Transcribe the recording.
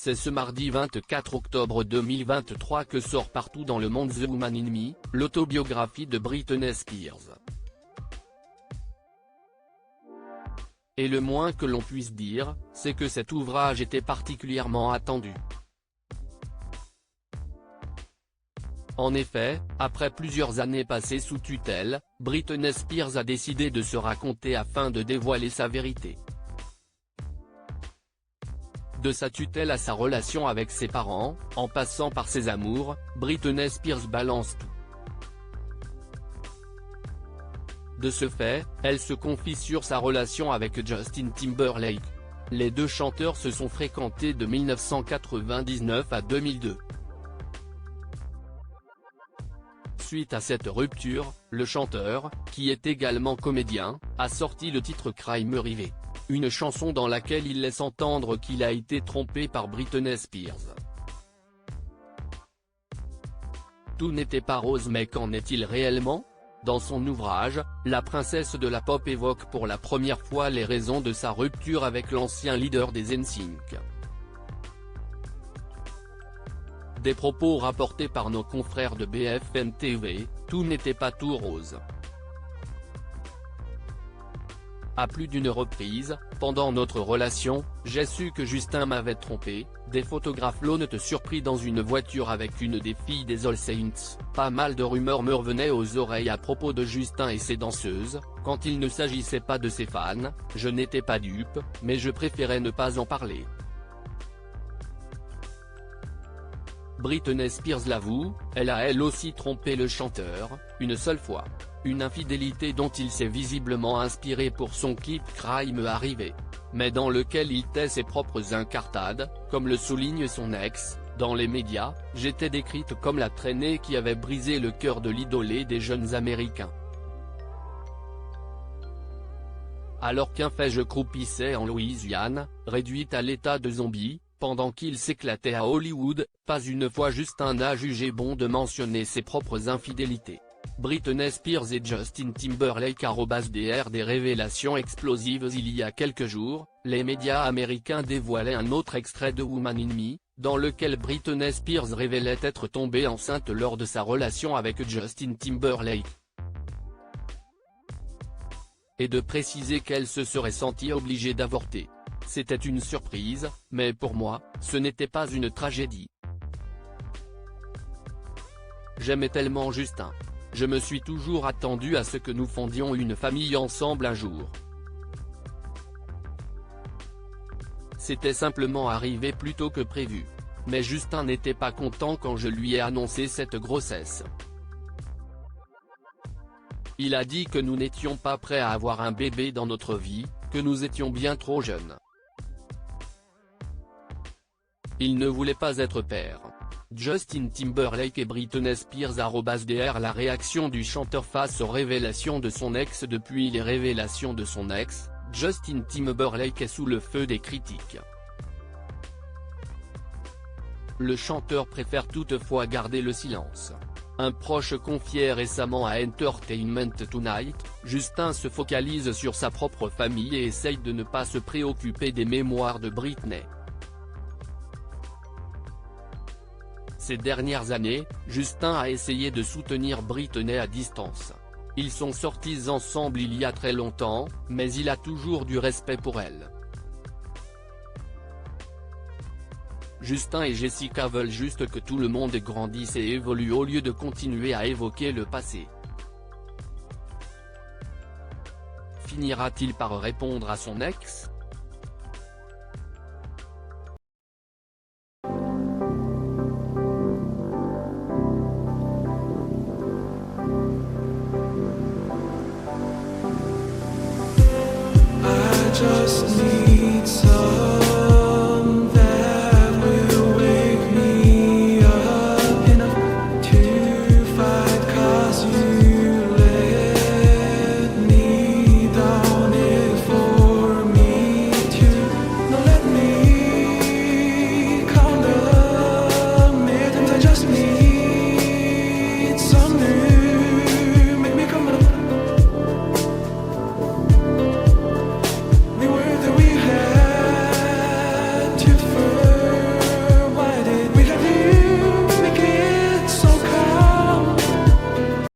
C'est ce mardi 24 octobre 2023 que sort partout dans le monde The Woman in Me, l'autobiographie de Britney Spears. Et le moins que l'on puisse dire, c'est que cet ouvrage était particulièrement attendu. En effet, après plusieurs années passées sous tutelle, Britney Spears a décidé de se raconter afin de dévoiler sa vérité. De sa tutelle à sa relation avec ses parents, en passant par ses amours, Britney Spears balance tout. De ce fait, elle se confie sur sa relation avec Justin Timberlake. Les deux chanteurs se sont fréquentés de 1999 à 2002. Suite à cette rupture, le chanteur, qui est également comédien, a sorti le titre Cry Me River, une chanson dans laquelle il laisse entendre qu'il a été trompé par Britney Spears. Tout n'était pas rose, mais qu'en est-il réellement ? Dans son ouvrage, la princesse de la pop évoque pour la première fois les raisons de sa rupture avec l'ancien leader des NSYNC. Des propos rapportés par nos confrères de BFM TV, tout n'était pas tout rose. À plus d'une reprise, pendant notre relation, j'ai su que Justin m'avait trompé. Des photographes l'ont surpris dans une voiture avec une des filles des All Saints. Pas mal de rumeurs me revenaient aux oreilles à propos de Justin et ses danseuses. Quand il ne s'agissait pas de ses fans, je n'étais pas dupe, mais je préférais ne pas en parler. Britney Spears l'avoue, elle a elle aussi trompé le chanteur, une seule fois. Une infidélité dont il s'est visiblement inspiré pour son clip Cry Me River, mais dans lequel il tait ses propres incartades, comme le souligne son ex. Dans les médias, j'étais décrite comme la traînée qui avait brisé le cœur de l'idolé des jeunes Américains. Alors qu'un fait je croupissais en Louisiane, réduite à l'état de zombie, pendant qu'il s'éclatait à Hollywood, pas une fois Justin n'a jugé bon de mentionner ses propres infidélités. Britney Spears et Justin Timberlake @DR. Des révélations explosives. Il y a quelques jours, les médias américains dévoilaient un autre extrait de Woman in Me, dans lequel Britney Spears révélait être tombée enceinte lors de sa relation avec Justin Timberlake. Et de préciser qu'elle se serait sentie obligée d'avorter. C'était une surprise, mais pour moi, ce n'était pas une tragédie. J'aimais tellement Justin. Je me suis toujours attendu à ce que nous fondions une famille ensemble un jour. C'était simplement arrivé plus tôt que prévu. Mais Justin n'était pas content quand je lui ai annoncé cette grossesse. Il a dit que nous n'étions pas prêts à avoir un bébé dans notre vie, que nous étions bien trop jeunes. Il ne voulait pas être père. Justin Timberlake et Britney Spears @DR. La réaction du chanteur face aux révélations de son ex. Depuis les révélations de son ex, Justin Timberlake est sous le feu des critiques. Le chanteur préfère toutefois garder le silence. Un proche confiait récemment à Entertainment Tonight, Justin se focalise sur sa propre famille et essaye de ne pas se préoccuper des mémoires de Britney. Ces dernières années, Justin a essayé de soutenir Britney à distance. Ils sont sortis ensemble il y a très longtemps, mais il a toujours du respect pour elle. Justin et Jessica veulent juste que tout le monde grandisse et évolue au lieu de continuer à évoquer le passé. Finira-t-il par répondre à son ex ? Just